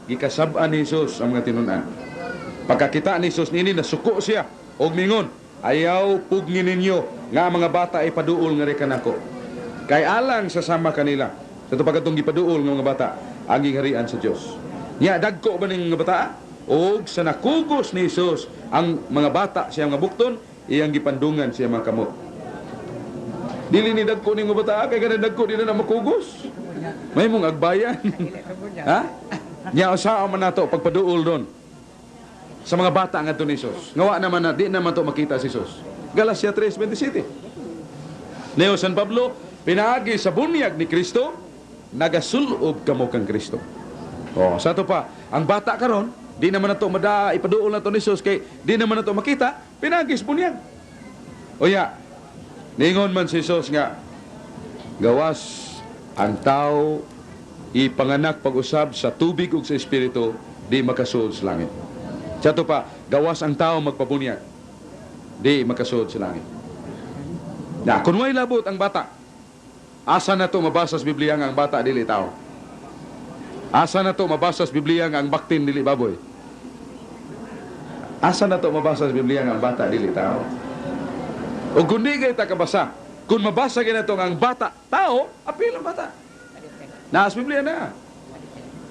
gikasab-an ni Jesus ang mga tinunan. Pagkakita ni Jesus nini, nasuko siya og mingon, ayaw pugni ninyo nga mga bata ay paduol nga rekan ako. Kay alang sa sama kanila, sa ito pagkatong gipaduol nga mga bata, ang giharian sa Diyos. Nya, dagko ba ng mga bata? O sa nakugos ni Jesus, ang mga bata siya mga bukton, iyang gipandungan siya mga kamot. Dili ni dagko ni mga bata, kay ganun dagko, dili na makugos. May mong agbayan. Ha? Nya, usaan man nato pagpaduol doon sa mga bata nga ito ni Jesus. Ngawa naman na, di naman ito makita si Jesus. Galatia 3:27. Leo San Pablo, pinaagi sa bunyag ni Kristo, nagasulob kamo kang Kristo. O, sa ito pa, ang bata karon, di naman na ito ipaduol na ito ni Jesus, kay di naman na ito makita, pinaagi sa bunyag. O ya, ningon man si Jesus nga, gawas ang tao ipanganak pag-usab sa tubig ug sa espiritu, di makasuod sa langit. Sa ito pa, gawas ang tao magpabunyag, di makasuod sa langit. Na, kung may labot ang bata, asa na ito mabasa sa Biblia nga ang bata dili tao? Asa na ito mabasa sa Biblia nga ang baktin dili baboy? Asa na ito mabasa sa Biblia nga ang bata dili tao? O kung di kayo takabasa, kung mabasa kayo na ito nga ang bata tao, apil ang bata. Nasa Biblia na.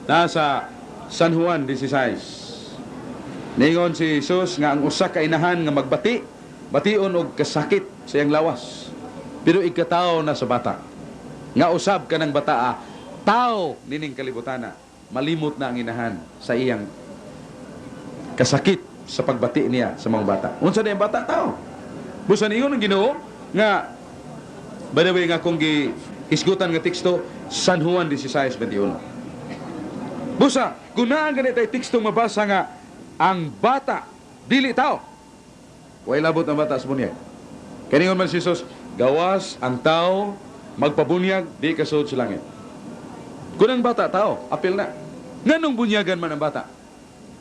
Nasa San Juan 16. Ningon si Jesus nga ang usa ka inahan nga magbati, bation og kasakit sa iyang lawas. Pero ikatawo na sa bata. Nga usab ka ng bataa, tao nining kalibutana, malimot na ang inahan sa iyang kasakit sa pagbati niya sa mga bata. Unsa na yung bata? Tao. Busan iyon ang Ginoo nga, by the way nga kung isgutan nga teksto, San Juan 16:21. Busa, kung naan ganit ay tekstong mabasa nga, ang bata, dili tao. Way labot ang bata sa bunyag. Kaningon man si Jesus, gawas ang tao, magpabunyag, di kasud sa langit. Kung ang bata, tao, apil na. Nganong bunyagan man ang bata?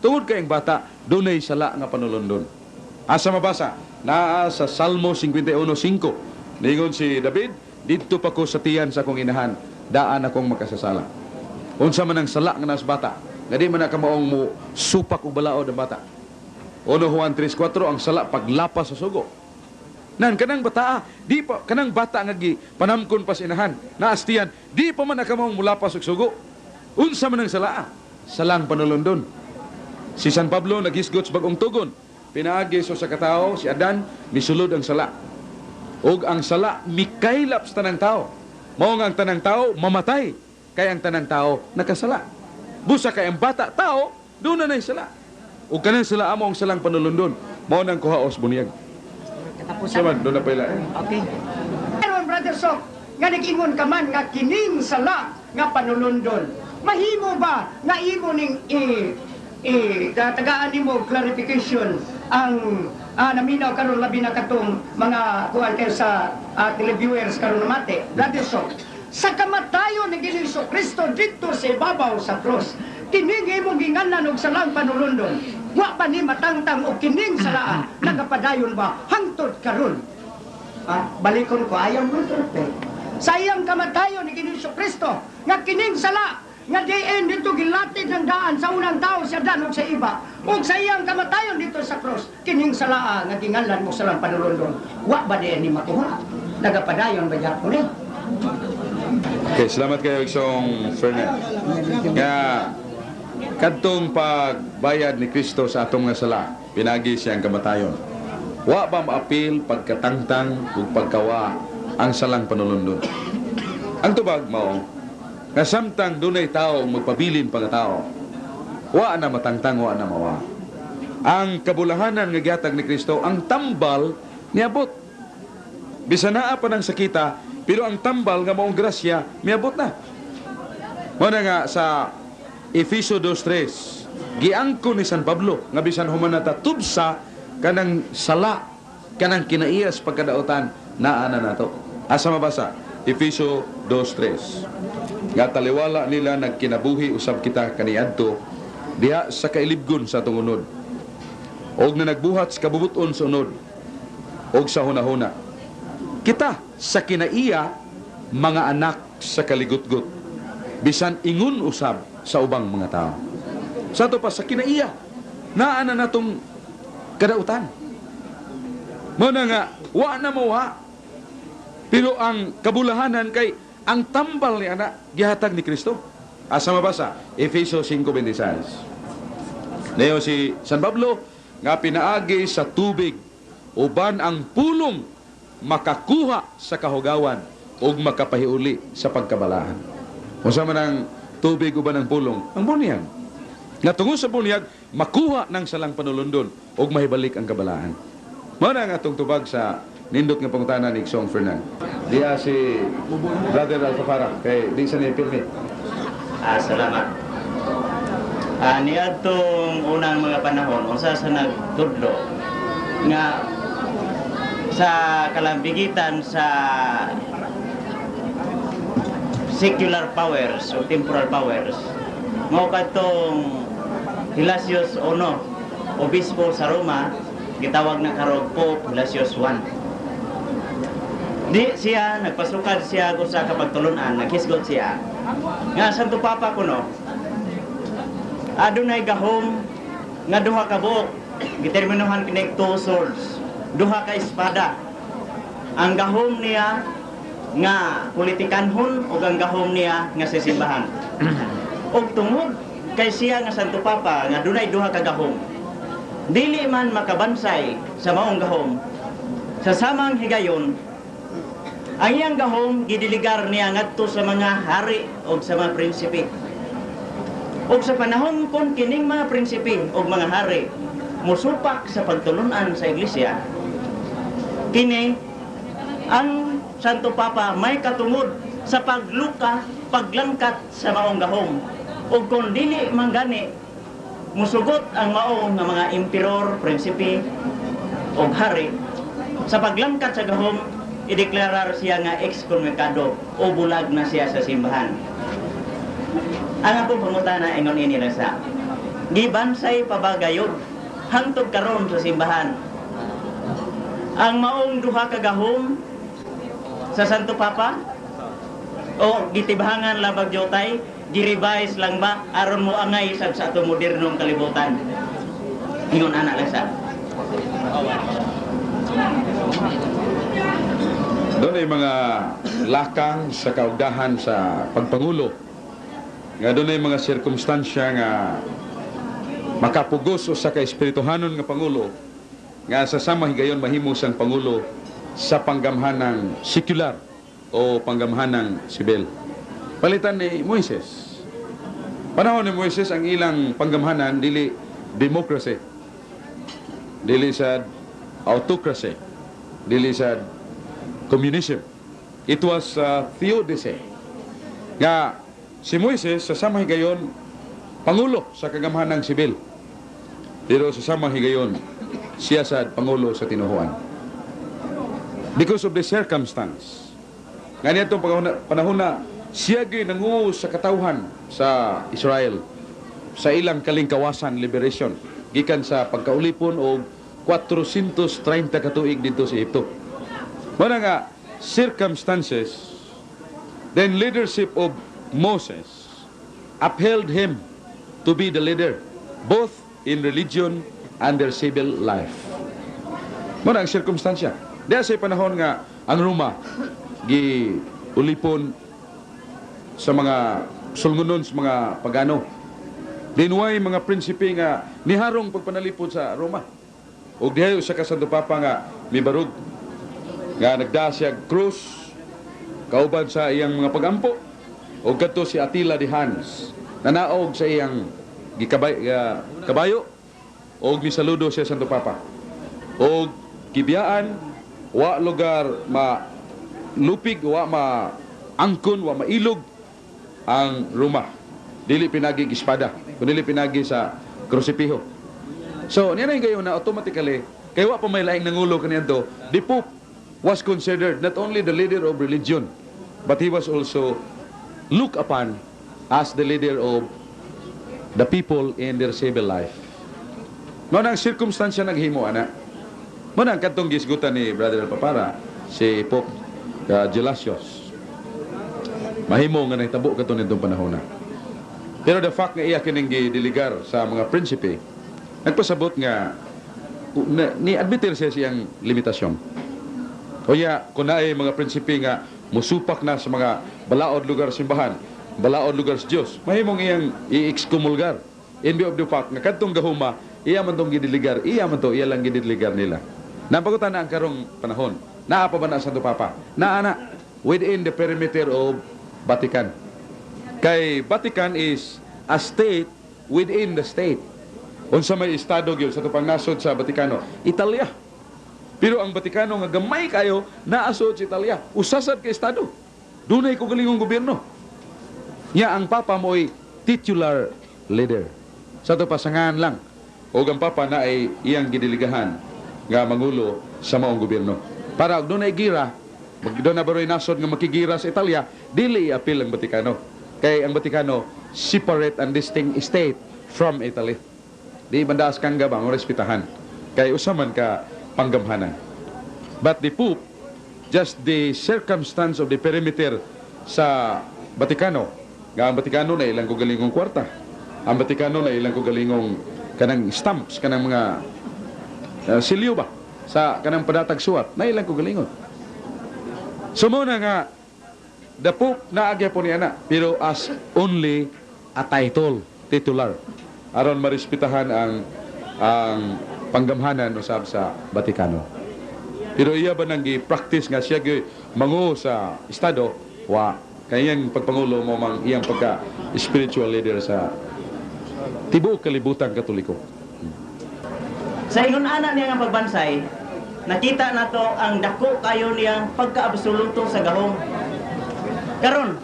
Tungod kayong bata, dunay sala nga panulundon. Asa mabasa? Naa sa Salmo 51:5. Ningon si David, dito pa ko sa tiyan sa akong inahan, daan akong makasasala. Unsa man ang sala nga nas bata, nga di man na kamaong mo supak o balaod ang bata. 1 Juan 3:4, ang sala paglapas sa sugo. Nan kanang bata, di pa kanang bata nga gi panamkon pas inahan, naastiyan, di pa man na kamaong mulapas og sugo. Unsa man ang sala? Salang panulundon. Si San Pablo naghisgot sa bagong tugon. Pinaagi so sa katao, si Adan, misulod ang sala. Og ang sala mikaylap sa tanang tao. Mao nga ang tanang tao mamatay, kay ang tanang tao nakasala. Busa kay ang bata tao, doon na sala. O kanang sala amo ang salang panulundon. Mao nang kuhaos bunyag. Saman, doon na pala. Okay. Pero Brother Sok, nga nag-ingon ka man nga kining sala nga panulundon. Mahimo ba nga imo ning tagaan nimo clarification ang naminaw karon labi na katong mga kuan kayo sa televiewers karon mate. Brother Sok, sa kamatayon ni Ginoong Kristo dito sa ibabaw sa cross, kining imong ginganan og salang panulundon, wa pa ni matangtang og kining salaa nagapadayon ba hangtod karon? Balikon ko ayaw mo trupe. Sa iyang kamatayon ni Ginoong Kristo, nga kining sala nga diin dito gilatid ng daan sa unang tao sa dan ug sa iba, ug sa iyang kamatayon dito sa cross, kining salaa nga ginganan mo salang panulundon, wa ba diin ni makuha? Nagapadayon ba gyapon ni? Okay, salamat kayo isong Fernan. Nga, kadtong pagbayad ni Kristo sa atong nga sala, pinagi siyang kamatayon. Wa ba maapil pagkatangtang ug pagkawa ang salang panulundon. Ang tubag mao, nga samtang dunay tao magpabilin pag tao, wa na matangtang, wa na mawa. Ang kabulahanan nga gihatag ni Kristo, ang tambal niabot. Bisan naa pa ng sakita, pero ang tambal nga maong grasya, miabot na. Muna nga sa Efeso 2:3, giangko ni San Pablo, nga bisan humanata tubsa, kanang sala, kanang kinaias pagkadautan, naana na to. Asa mabasa? Efeso 2:3. Nga taliwala nila nagkinabuhi usab kita kaniadto, diha sa kailibgon sa tungunod. Og na nagbuhat sa kabubuton sa unod, og sa hunahuna. Kita sa kinaiya, mga anak sa kaligutgut, bisan ingun usab sa ubang mga tao. Sa to pa sa kinaiya, naana na natong kadautan. Mo na nga, wa na mo ha. Pero ang kabulahanan kay ang tambal ni anak gihatag ni Kristo. Asa mabasa? Efeso 5:26. Neo si San Pablo nga pinaagi sa tubig uban ang pulong makakuha sa kahugawan ug makapahiuli sa pagkabalahan. Unsa man ang tubig uban ang pulong? Ang bunyag. Nga tungod sa bunyag makuha ng salang panulundon ug mahibalik ang kabalahan. Mao na nga atong tubag sa nindot nga pangutana ni Song Fernand. Diya si Brother Alfafara kay di sa ni permit. Salamat. Niadtong unang mga panahon unsa sa nagtudlo nga sa kalambigitan sa secular powers o temporal powers mao kadtong Hilasios I, obispo sa Roma, gitawag na karog Pope Hilasios I. Di siya, nagpasukad siya sa kapagtulunan, naghisgot siya. Nga, Santo Papa kuno, adunay gahom, nga duha ka buok, giterminuhan kinig 2 swords, duha ka espada. Ang gahom niya, nga politikanhon, o ang gahom niya, nga sisimbahan. O tungod, kay siya nga Santo Papa, nga dunay duha ka gahom, dili man makabansay sa maong gahom, sa samang higayon, ang iyang gahom gidiligar niya ngadto sa mga hari o sa mga prinsipe. O sa panahon kon kining mga prinsipe o mga hari musupak sa pagtulunan sa iglesia, kini ang Santo Papa may katungod sa pagluka, paglangkat sa maong gahom. O kung dili man gani musugot ang maong nga mga emperor, prinsipe o hari sa paglangkat sa gahom, ideklarar siya nga excommunicado o bulag na siya sa simbahan. Ang akong pangutana ingon ini lang sa gibansay pabagayod hangtod karon sa simbahan ang maong duha ka gahom sa Santo Papa o gitibahangan labag jotay, gi-revise lang ba aron mo angay sa atong modernong kalibutan. Ingon ana lang sa Doon ay mga lakang sa kaugdahan sa pagpangulo. Nga doon ay mga sirkumstansya nga makapugos o sa kaespirituhanon nga pangulo nga sa sama higayon mahimos ang pangulo sa panggamhanang sekular o panggamhanang sibil. Palitan ni Moises. Panahon ni Moises ang ilang panggamhanan dili democracy, dili sa autocracy, dili sa communism. It was theodicy. Nga si Moises sa samang higayon pangulo sa kagamhanang sibil. Pero sa samang higayon siya sa pangulo sa tinuhuan. Because of the circumstance. Nga niya itong panahon na siya gyud nanguho sa katawhan sa Israel sa ilang kalingkawasan liberation gikan sa pagkaulipon og 430 ka tuig dito sa Egypto. Muna nga, circumstances, then leadership of Moses upheld him to be the leader, both in religion and their civil life. Muna ang circumstansya. Dahil sa panahon nga, ang Roma, giulipon sa mga sulngunon sa mga pagano. Dinuway mga prinsipe nga niharong pagpanalipod sa Roma. O dihayo sa Santo Papa nga mibarug nga nagda siya krus kauban sa iyang mga pagampo o kadto si Attila de Hans nanaog sa iyang kabayo o misaludo siya Santo Papa o gibiyaan wa lugar ma lupig wa ma angkon wa mailog ang Roma dili pinagi espada kundi pinagi sa krusipiho. So niya na gayon na automatically kay wa pa may laing nangulo kaniadto the Pope was considered not only the leader of religion, but he was also looked upon as the leader of the people in their civil life. Mao nang circumstansya naghimo ana. Mao nang kadtong gisgutan ni Brother Alpapara si Pope Gelasius. Mahimo nga nahitabo kadto nitong panahon na. Pero the fact nga iya kining gidiligar sa mga prinsipe, nagpasabot nga ni admitir siya siyang limitasyon. O ya, kung naay mga prinsipe nga musupak na sa mga balaod lugar simbahan, balaod lugar sa Diyos, mahimong iyang i-excomulgar. In view of the fact nga kadtong gahuma, iya man tong gidiligar, iya lang gidiligar nila. Napagutan na ang karong panahon. Naa pa ba na Santo Papa? Naa na within the perimeter of Vatican. Kay Vatican is a state within the state. Unsa may estado gyud sa tupang nasod sa Vatikano? Italia. Pero ang Vatikano nga gamay kayo naasod sa Italia. Usasad ka estado. Dunay ko galingong gobyerno. Nya ang Papa mo'y titular leader. Sa pasangan lang. O ang Papa na ay iyang gidiligahan nga mangulo sa maong gobyerno. Para og dunay gira, doon na baroy nasod nga makigira sa Italia, dili i-appeal ang Vatikano. Kay ang Vatikano, separate and distinct state from Italy. Di bandaas kang gabang o respetahan. Kay usaman ka panggamhanan. But the Pope, just the circumstance of the perimeter sa Vatikano, nga ang Vatikano na ilang kugalingong kwarta. Ang Vatikano na ilang kugalingong kanang stamps, kanang mga silyo ba? Sa kanang padatag suwat, na ilang kugalingon. Sumuna nga, the Pope naagya po niya na, pero as only a title, titular. Aron marispitahan ang panggamhanan usab sa Vatikano. Pero iya ba nang gi-practice nga siya mangu sa estado, wa kayang pagpangulo mo mang iyang pagka spiritual leader sa tibuok kalibutan Katoliko. Sa ingon ana niya nga pagbansay, nakita nato ang dako kayo niyang pagka-absoluto sa gahom. Karon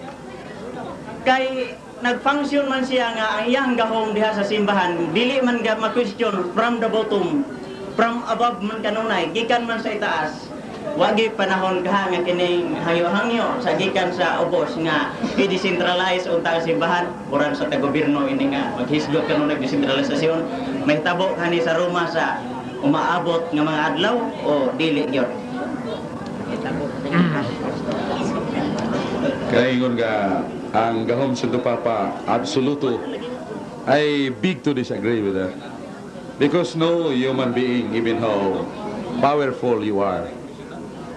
kay nag-function man siya nga ang iyang gahom diha sa simbahan, dili man ga ma-question from the bottom, from above man kanunay, gikan man sa itaas. Wagi panahon kaha nga kining hangyo-hangyo sa gikan sa ubos nga i-decentralize unta ang simbahan, buran sa tagobyerno ini nga maghisgot kanunay decentralisasyon, may tabo kani sa Roma sa umaabot nga mga adlaw o dili gyud. Kaingon nga ang gahom Santo Papa absoluto, I beg to disagree with that. Because no human being, even how powerful you are,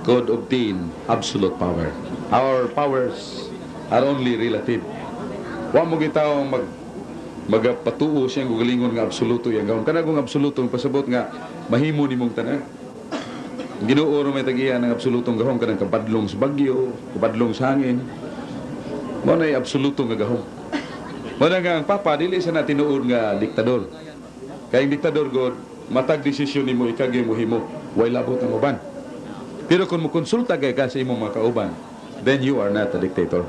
could obtain absolute power. Our powers are only relative. Wa mo gitaw magpatuo siyang gugalingon nga absoluto yang gahom. Kana kung absoluto ang pasabot nga mahimo nimong tanan. Ginoo ro may tagiya ng absolutong gahom kanang kapadlong sa bagyo, kapadlong sa hangin. Mo na absoluto nga gahom. Mo na nga ang Papa dili sa natinuod nga diktador. Kay diktador god matag desisyon nimo ikagay mo himo, way labot ang uban. Pero kung mo konsulta kay ka sa imong mga kauban, then you are not a dictator.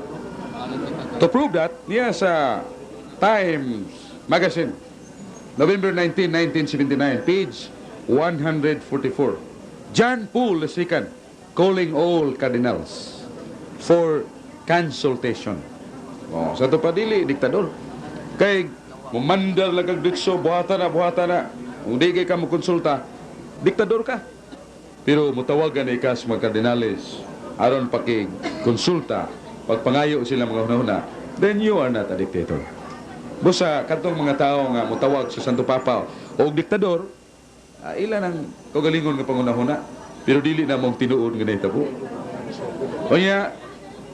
To prove that, niya sa Times Magazine, November 19, 1979, page 144. John Paul II calling all cardinals for consultation. Oh, sa to padili diktador. Kay mumandar lang kag ditso buhatan na. Kung di kay ka mo konsulta, diktador ka. Pero mutawagan ka sa mga kardinales aron paki-konsulta, pagpangayo sila mga hunahuna, then you are not a dictator. Busa kadtong mga tao nga mutawag sa Santo Papa o diktador, ilan ang kagalingon nga pangunahuna, pero dili na mong tinuod nga nahitabo. Kaya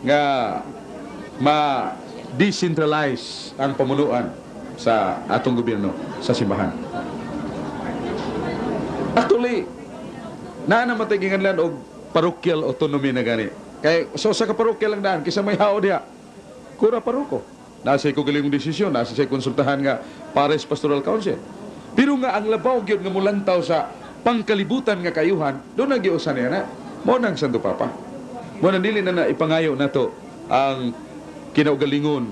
nga ma-decentralize ang pamunuan sa atong gobyerno sa simbahan. Actually, namatay ginganlan og parochial autonomy na gani. Kay so sa kaparokyal lang daan kisa may hao diha. Kura paroko. Nasa ko galingong desisyon, nasa say konsultahan nga Paris Pastoral Council. Pero nga ang labaw gyud nga mulantaw sa pangkalibutan nga kayuhan, do na giusan niya na mo nang Santo Papa. Mo nang dili na ipangayo nato ang kinaugalingon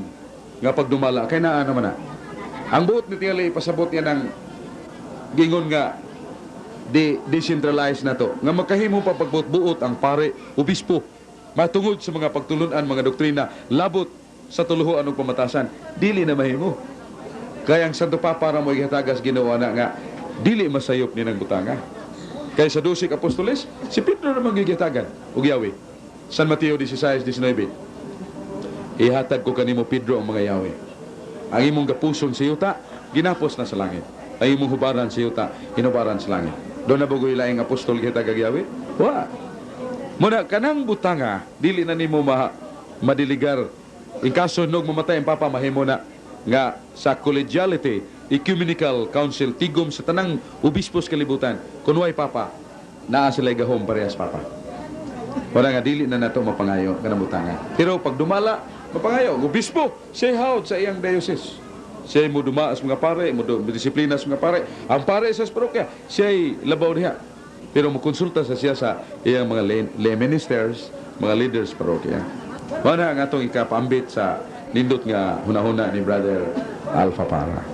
nga pagdumala kay naa naman na. Ang buot ni tingali ipasabot niya ng gingon nga decentralize na to. Nga makahimo pa pagbuot-buot ang pare, obispo, matungod sa mga pagtulunan, mga doktrina, labot sa tuluhuan ng pamatasan. Dili na mahimo. Kaya ang Santo Papa ra mo igatagas ginawa na nga, dili masayop ni ng butanga. Kaya sa 12 apostoles, si Pedro naman gigatagan, ug yawi. San Mateo 16:19. Ihatag ko kanimo Pedro ang mga yawi. ang imong gapuson sa yuta, ginapos na sa langit. Ang imong hubaran sa yuta, hinubaran sa langit. Doon na bagoy laing apostol kita gagyawi? Wa. Muna, kanang butanga, dili na nimo madiligar. In kaso nog mamatay ang papa, mahimo na nga sa collegiality, ecumenical council, tigom sa tanang obispos kalibutan, kunway papa, naa sila gahom parehas papa. Wala nga, dili na nato mapangayo, kanang butanga. Pero pag dumala, mapangayo, obispo, siya hawd sa iyang diocese. Siya mo dumaas mga pare, mo disiplina sa mga pare. Ang pare sa parokya, siya labaw niya. Pero mo-konsulta sa siya sa iyang mga lay ministers, mga leaders sa parokya. Wala nga itong ikapambit sa nindot nga hunahuna ni Brother Alpha Para.